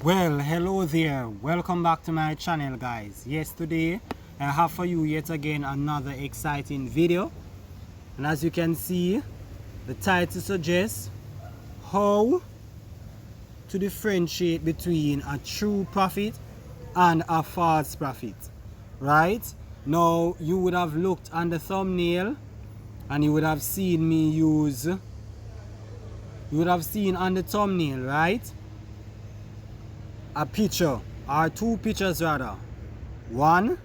Well, hello there, welcome back to my channel, guys. Yes, today I have for you yet again another exciting video, and as you can see, the title suggests how to differentiate between a true prophet and a false prophet. Right now, you would have looked on the thumbnail and you would have seen me use on the thumbnail, right, a picture, or two pictures rather. One,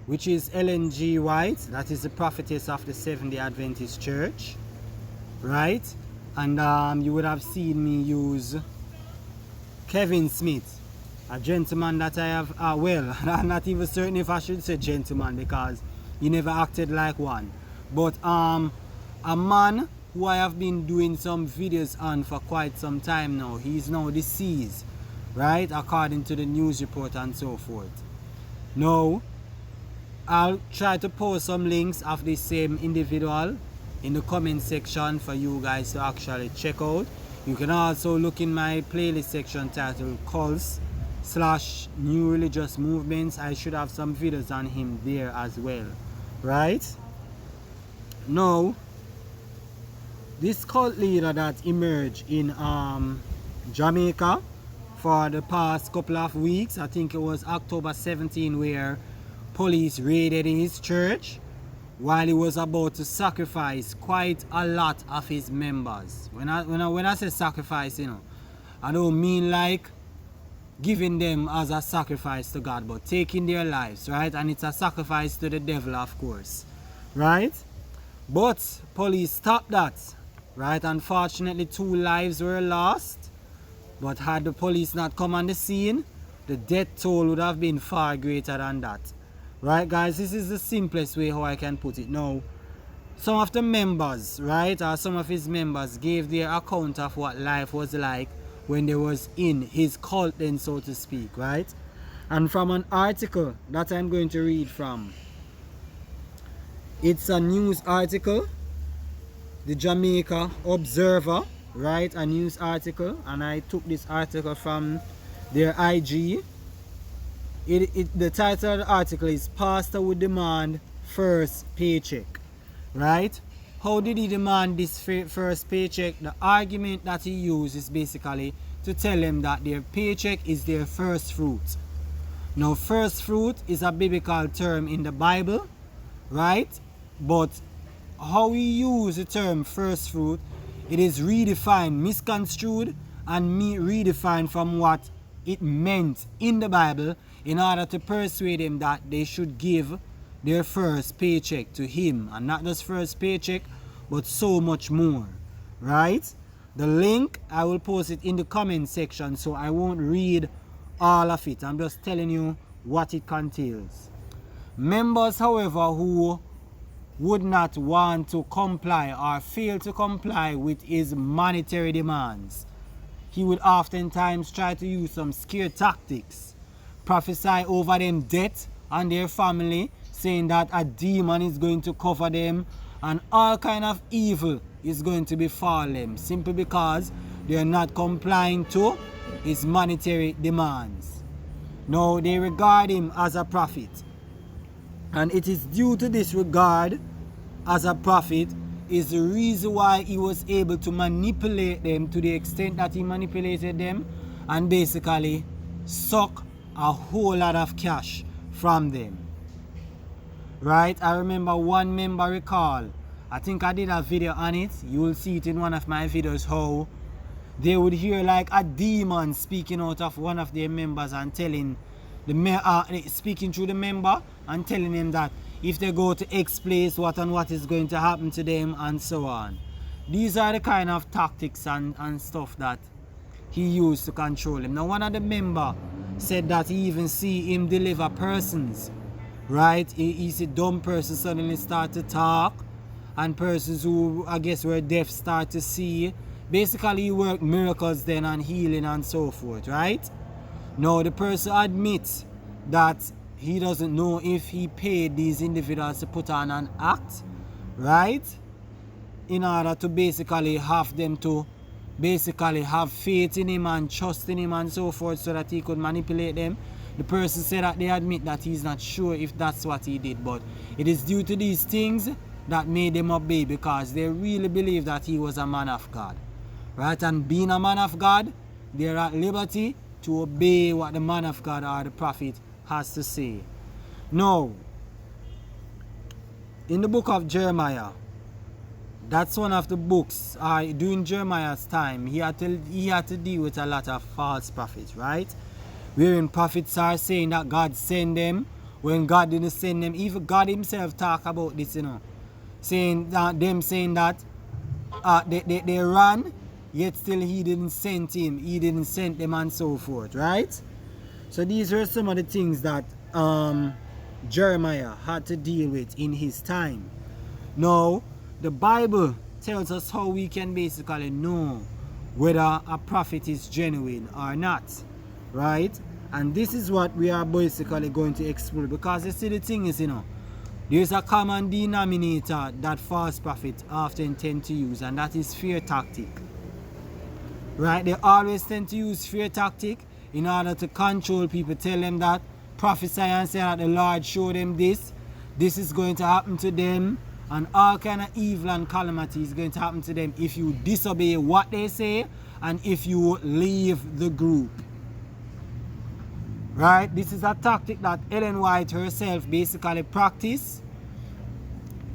which is Ellen G. White, that is the prophetess of the Seventh-day Adventist Church, right? And you would have seen me use Kevin Smith, a gentleman that I have, well, I'm not even certain if I should say gentleman because he never acted like one. But a man who I have been doing some videos on for quite some time now. He's now deceased, right, according to the news report and so forth. Now, I'll try to post some links of the same individual in the comment section for you guys to actually check out. You can also look in my playlist section titled Cults/New Religious Movements. I should have some videos on him there as well, right? Now, this cult leader that emerged in Jamaica for the past couple of weeks, I think it was October 17, where police raided his church while he was about to sacrifice quite a lot of his members. When I say sacrifice, you know, I don't mean like giving them as a sacrifice to God, but taking their lives, right? And it's a sacrifice to the devil, of course, right? But police stopped that, right? Unfortunately, 2 lives were lost. But had the police not come on the scene, the death toll would have been far greater than that. Right, guys? This is the simplest way how I can put it. Now, some of the members, right, or some of his members gave their account of what life was like when they was in his cult then, so to speak, right? And from an article that I'm going to read from, it's a news article, the Jamaica Observer, right, a news article, and I took this article from their IG. The title of the article is "Pastor would demand first paycheck." Right? How did he demand this first paycheck? The argument that he used is basically to tell them that their paycheck is their first fruit. Now, first fruit is a biblical term in the Bible, right? But how we use the term first fruit, it is redefined, misconstrued, and redefined from what it meant in the Bible in order to persuade them that they should give their first paycheck to him. And not just first paycheck, but so much more. Right? The link, I will post it in the comment section, so I won't read all of it. I'm just telling you what it contains. Members, however, who would not want to comply or fail to comply with his monetary demands, he would oftentimes try to use some scare tactics, prophesy over them death and their family, saying that a demon is going to cover them and all kind of evil is going to befall them simply because they are not complying to his monetary demands. Now, they regard him as a prophet, and it is due to this regard as a prophet is the reason why he was able to manipulate them to the extent that he manipulated them and basically suck a whole lot of cash from them. Right? I remember one member recall, I think I did a video on it, you will see it in one of my videos, how they would hear like a demon speaking out of one of their members and telling speaking through the member and telling him that if they go to X place, what and what is going to happen to them and so on. These are the kind of tactics and stuff that he used to control him. Now, one of the members said that he even see him deliver persons, right? He see dumb persons suddenly start to talk, and persons who I guess were deaf start to see. Basically, he worked miracles then and healing and so forth, right? Now, the person admits that he doesn't know if he paid these individuals to put on an act, right, in order to basically have them to basically have faith in him and trust in him and so forth so that he could manipulate them. The person said that they admit that he's not sure if that's what he did, but it is due to these things that made them obey, because they really believe that he was a man of God. Right? And being a man of God, they're at liberty to obey what the man of God or the prophet has to say. Now, in the book of Jeremiah, that's one of the books during Jeremiah's time, he had to deal with a lot of false prophets, right? Wherein prophets are saying that God sent them when God didn't send them. Even God himself talk about this, saying that they ran, yet still he didn't send him, he didn't send them and so forth, right? So these are some of the things that Jeremiah had to deal with in his time. Now, the Bible tells us how we can basically know whether a prophet is genuine or not, right? And this is what we are basically going to explore, because you see, the thing is, there's a common denominator that false prophets often tend to use, and that is fear tactic, right? They always tend to use fear tactic in order to control people, tell them that, prophesy and say that the Lord showed them this is going to happen to them, and all kind of evil and calamity is going to happen to them if you disobey what they say and if you leave the group. Right? This is a tactic that Ellen White herself basically practiced.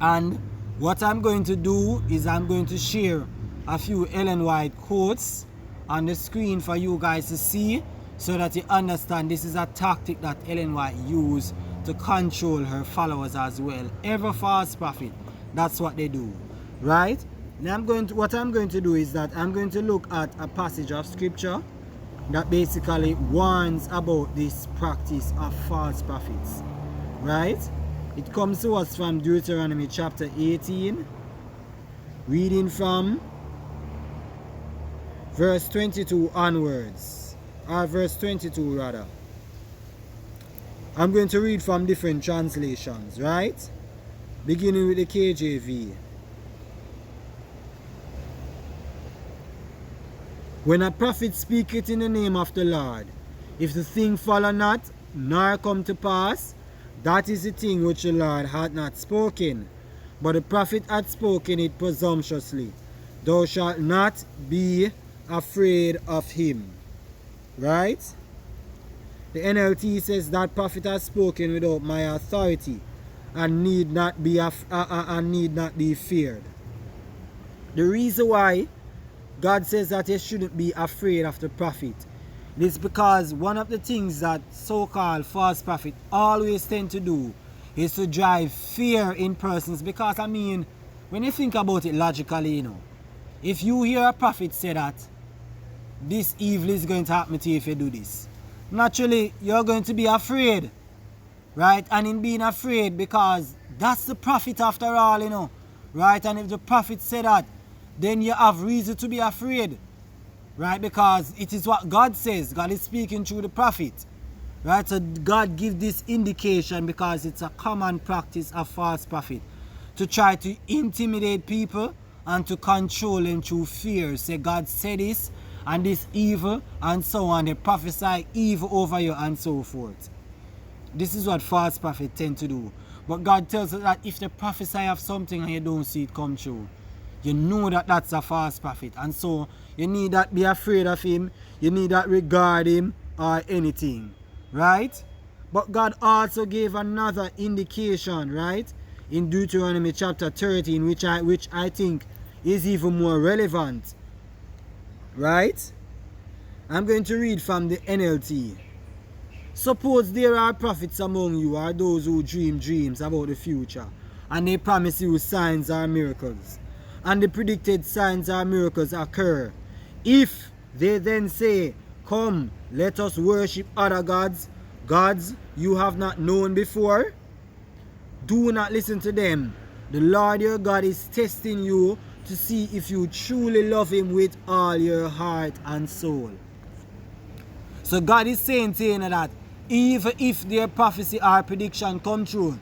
And what I'm going to do is I'm going to share a few Ellen White quotes on the screen for you guys to see, so that you understand this is a tactic that Ellen White used to control her followers as well. Every false prophet, that's what they do, right? Now what I'm going to do is that I'm going to look at a passage of scripture that basically warns about this practice of false prophets, right? It comes to us from Deuteronomy chapter 18, reading from verse 22 onwards, or verse 22 rather. I'm going to read from different translations, right? Beginning with the KJV. When a prophet speaketh in the name of the Lord, if the thing follow not, nor come to pass, that is the thing which the Lord hath not spoken. But the prophet hath spoken it presumptuously. Thou shalt not be afraid of him. Right? The NLT says that prophet has spoken without my authority and need not be feared. The reason why God says that you shouldn't be afraid of the prophet is because one of the things that so-called false prophet always tend to do is to drive fear in persons. Because I mean, when you think about it logically, if you hear a prophet say that this evil is going to happen to you if you do this, naturally you're going to be afraid, right? And in being afraid, because that's the prophet after all, right? And if the prophet said that, then you have reason to be afraid, right? Because it is what God says. God is speaking through the prophet, right? So God gives this indication because it's a common practice of false prophet to try to intimidate people and to control them through fear. Say God said this and this evil and so on. They prophesy evil over you and so forth. This is what false prophets tend to do. But God tells us that if they prophesy of something and you don't see it come true, you know that that's a false prophet. And so you need not be afraid of him. You need not regard him or anything. Right? But God also gave another indication, right? In Deuteronomy chapter 13, which I think is even more relevant. Right? I'm going to read from the NLT. Suppose there are prophets among you, or those who dream dreams about the future, and they promise you signs or miracles, and the predicted signs or miracles occur. If they then say, come, let us worship other gods, gods you have not known before, do not listen to them. The Lord your God is testing you to see if you truly love him with all your heart and soul. So God is saying to you that even if their prophecy or prediction come true,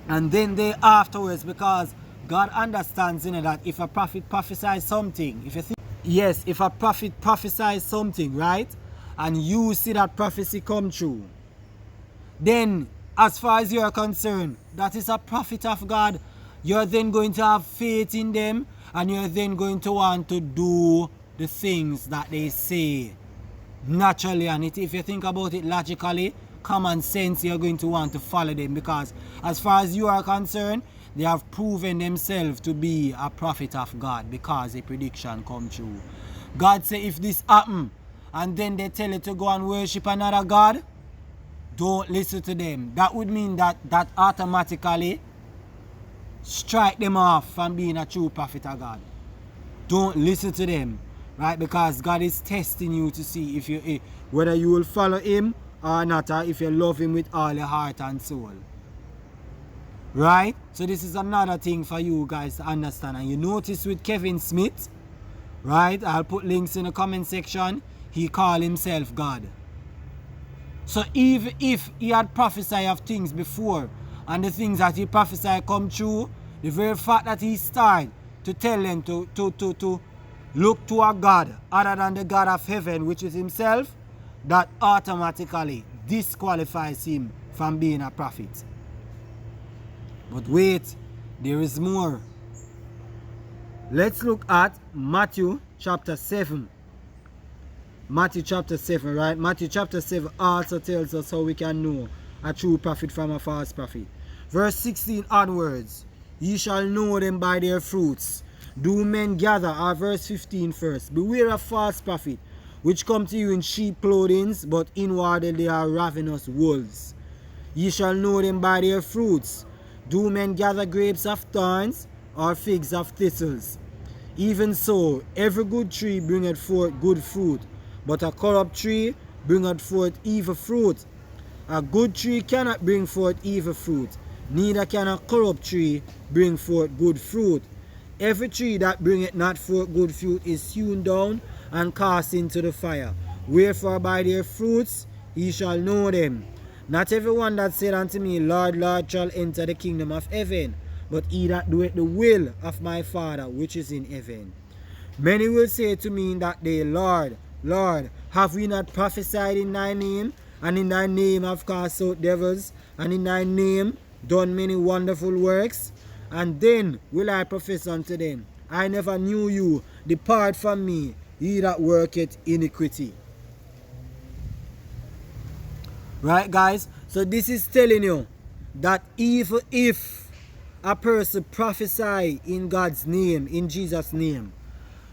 and then they afterwards, because God understands that if a prophet prophesies something, if you think yes, if a prophet prophesies something, right, and you see that prophecy come true, then as far as you are concerned, that is a prophet of God. You're then going to have faith in them, and you're then going to want to do the things that they say naturally. And if you think about it logically, common sense, you're going to want to follow them, because as far as you are concerned, they have proven themselves to be a prophet of God, because the prediction come true. God say if this happen and then they tell you to go and worship another God, don't listen to them. That would mean that automatically strike them off from being a true prophet of God. Don't listen to them, right? Because God is testing you to see if you whether you will follow him or not, or if you love him with all your heart and soul. Right? So this is another thing for you guys to understand. And you notice with Kevin Smith, right? I'll put links in the comment section. He called himself God. So even if he had prophesied of things before, and the things that he prophesied come true, the very fact that he started to tell them to look to a God other than the God of heaven, which is himself, that automatically disqualifies him from being a prophet. But wait, there is more. Let's look at Matthew chapter 7. Matthew chapter 7, right? Matthew chapter 7 also tells us how we can know a true prophet from a false prophet. Verse 16 onwards, ye shall know them by their fruits. Do men gather? Or verse 15 first. Beware of false prophet, which come to you in sheep clothing, but inwardly they are ravenous wolves. Ye shall know them by their fruits. Do men gather grapes of thorns, or figs of thistles? Even so, every good tree bringeth forth good fruit, but a corrupt tree bringeth forth evil fruit. A good tree cannot bring forth evil fruit, neither can a corrupt tree bring forth good fruit. Every tree that bringeth not forth good fruit is hewn down and cast into the fire. Wherefore by their fruits ye shall know them. Not everyone that said unto me, Lord, Lord, shall enter the kingdom of heaven, but he that doeth the will of my Father which is in heaven. Many will say to me in that day, Lord, Lord, have we not prophesied in thy name, and in thy name have cast out devils, and in thy name done many wonderful works? And then will I profess unto them, I never knew you. Depart from me, ye that worketh iniquity. Right, guys? So this is telling you that even if a person prophesy in God's name, in Jesus' name,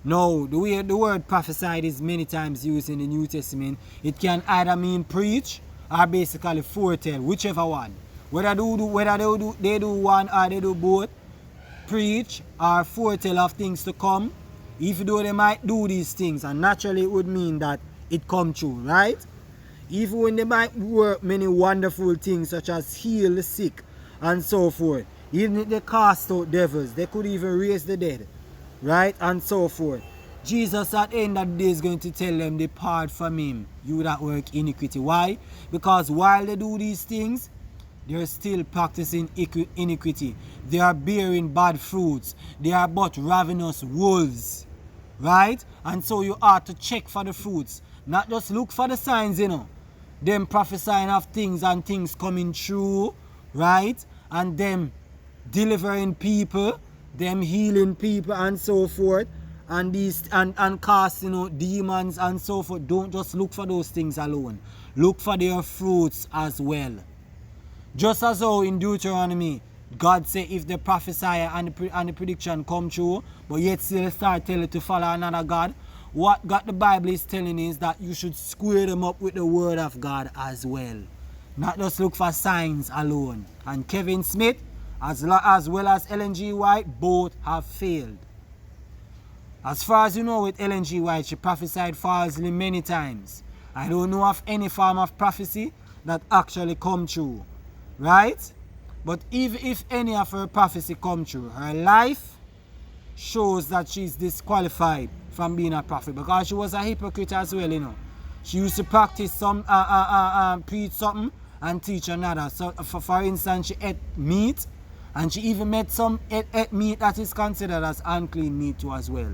now the way the word prophesied is many times used in the New Testament, it can either mean preach or basically foretell, whichever one. Whether they do one or they do both, preach or foretell of things to come, even though they might do these things, and naturally it would mean that it come true, right? Even when they might work many wonderful things such as heal the sick and so forth, even if they cast out devils, they could even raise the dead, right, and so forth. Jesus at the end of the day is going to tell them, depart from him, you that work iniquity. Why? Because while they do these things, they're still practicing iniquity. They are bearing bad fruits. They are but ravenous wolves, right? And so you ought to check for the fruits, not just look for the signs, them prophesying of things and things coming true, right? And them delivering people, them healing people and so forth, and these and casting out demons and so forth. Don't just look for those things alone. Look for their fruits as well. Just as how in Deuteronomy, God say if the prophesy and the prediction come true, but yet still start telling to follow another God, what God the Bible is telling is that you should square them up with the word of God as well. Not just look for signs alone. And Kevin Smith, as well as Ellen G. White, both have failed. As far as you know with Ellen G. White, she prophesied falsely many times. I don't know of any form of prophecy that actually come true. Right? But even if any of her prophecy come true, her life shows that she's disqualified from being a prophet, because she was a hypocrite as well, She used to practice some, preach something and teach another. So, for instance, she ate meat, and she even ate meat that is considered as unclean meat too as well.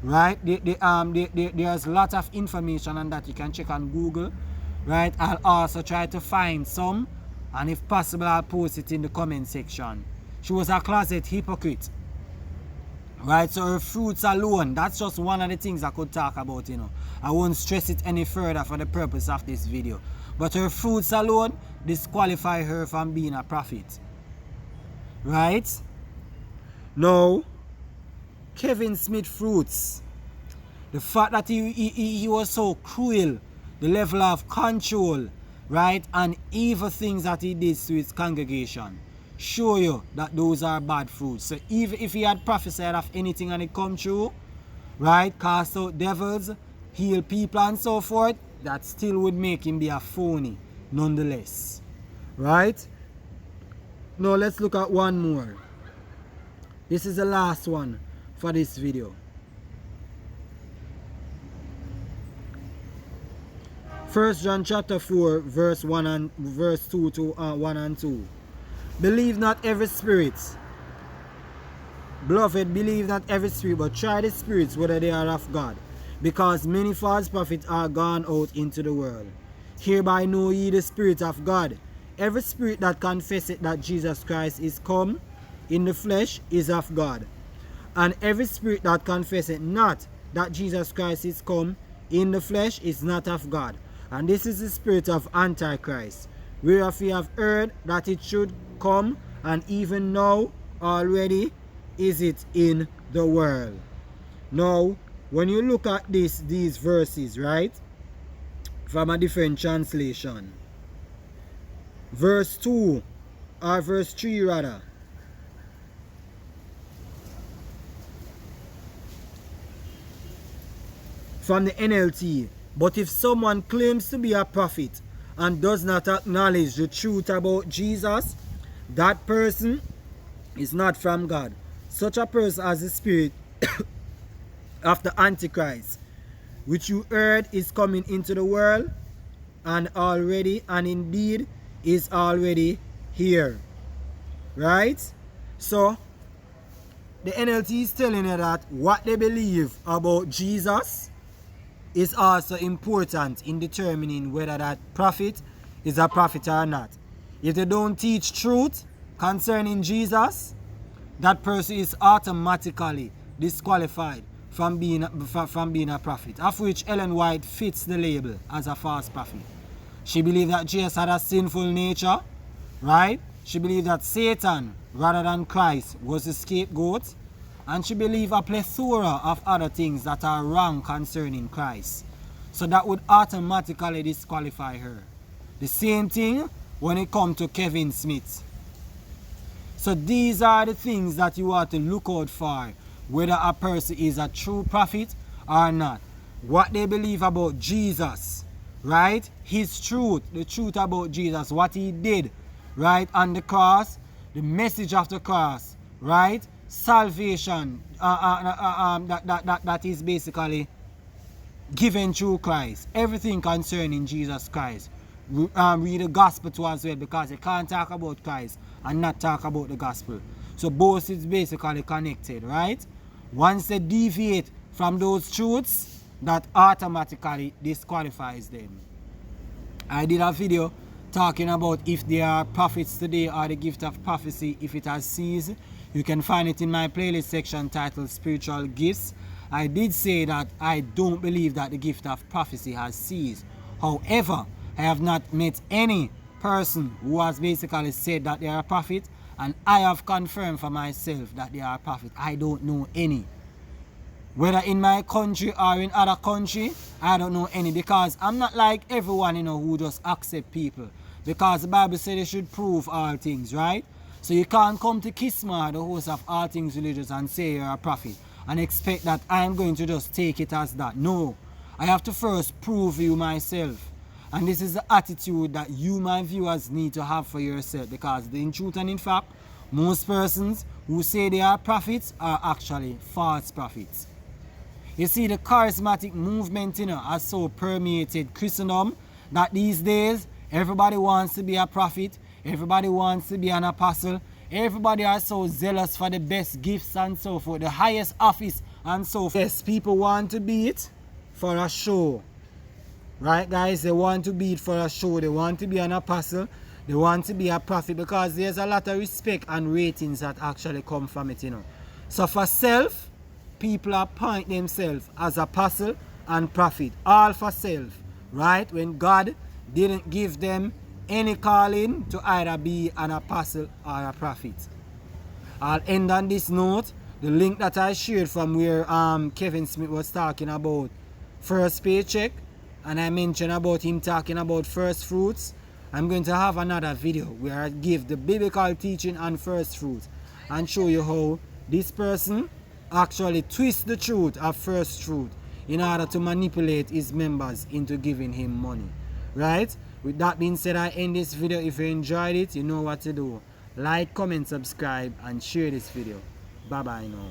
right? There's a lot of information on that. You can check on Google, right? I'll also try to find some, and if possible, I'll post it in the comment section. She was a closet hypocrite, right? So her fruits alone, that's just one of the things I could talk about, you know. I won't stress it any further for the purpose of this video. But her fruits alone disqualify her from being a prophet, right? Now, Kevin Smith fruits, the fact that he was so cruel, the level of control, right, and evil things that he did to his congregation, show you that those are bad fruits. So even if he had prophesied of anything and it come true, right, cast out devils, heal people and so forth, that still would make him be a phony nonetheless, right? Now let's look at one more. This is the last one for this video. 1 John chapter 4 verse 1 and verse 2 to 1 and 2. Believe not every spirit. Beloved, believe not every spirit, but try the spirits whether they are of God, because many false prophets are gone out into the world. Hereby know ye the Spirit of God. Every spirit that confesseth that Jesus Christ is come in the flesh is of God. And every spirit that confesseth not that Jesus Christ is come in the flesh is not of God. And this is the spirit of Antichrist, whereof we have heard that it should come, and even now already is it in the world. Now, when you look at these verses, right, from a different translation, verse 2, or verse 3 rather, from the NLT, but if someone claims to be a prophet and does not acknowledge the truth about Jesus, that person is not from God. Such a person has the spirit of the Antichrist, which you heard is coming into the world, and indeed is already here. Right? So the NLT is telling you that what they believe about Jesus is also important in determining whether that prophet is a prophet or not. If they don't teach truth concerning Jesus, that person is automatically disqualified from being a prophet, of which Ellen White fits the label as a false prophet. She believed that Jesus had a sinful nature, right? She believed that Satan, rather than Christ, was the scapegoat. And she believed a plethora of other things that are wrong concerning Christ. So that would automatically disqualify her. The same thing when it comes to Kevin Smith. So these are the things that you ought to look out for, whether a person is a true prophet or not. What they believe about Jesus, right? His truth, the truth about Jesus, what he did, right, on the cross, the message of the cross, right? Salvation that is basically given through Christ. Everything concerning Jesus Christ. Read the gospel too as well, because you can't talk about Christ and not talk about the gospel. So both is basically connected, right? Once they deviate from those truths, that automatically disqualifies them. I did a video talking about if there are prophets today or the gift of prophecy, if it has ceased. You can find it in my playlist section titled Spiritual Gifts. I did say that I don't believe that the gift of prophecy has ceased. However, I have not met any person who has basically said that they are a prophet, and I have confirmed for myself that they are a prophet. I don't know any. Whether in my country or in other country, I don't know any, because I'm not like everyone, you know, who just accept people. Because the Bible said they should prove all things, right? So you can't come to Kisma, the host of all things religious, and say you're a prophet and expect that I'm going to just take it as that. No, I have to first prove you myself. And this is the attitude that you, my viewers, need to have for yourself, because in truth and in fact, most persons who say they are prophets are actually false prophets. You see, the charismatic movement, you know, has so permeated Christendom that these days everybody wants to be a prophet. Everybody wants to be an apostle. Everybody are so zealous for the best gifts and so forth. The highest office and so yes, people want to be it for a show. Right, guys? They want to be it for a show. They want to be an apostle. They want to be a prophet, because there's a lot of respect and ratings that actually come from it, you know. So for self, people appoint themselves as apostle and prophet. All for self. Right? When God didn't give them any calling to either be an apostle or a prophet. I'll end on this note. The link that I shared from where Kevin Smith was talking about first paycheck, and I mentioned about him talking about first fruits. I'm going to have another video where I give the biblical teaching on first fruits and show you how this person actually twists the truth of first fruit in order to manipulate his members into giving him money. Right? With that being said, I end this video. If you enjoyed it, you know what to do. Like, comment, subscribe, and share this video. Bye bye now.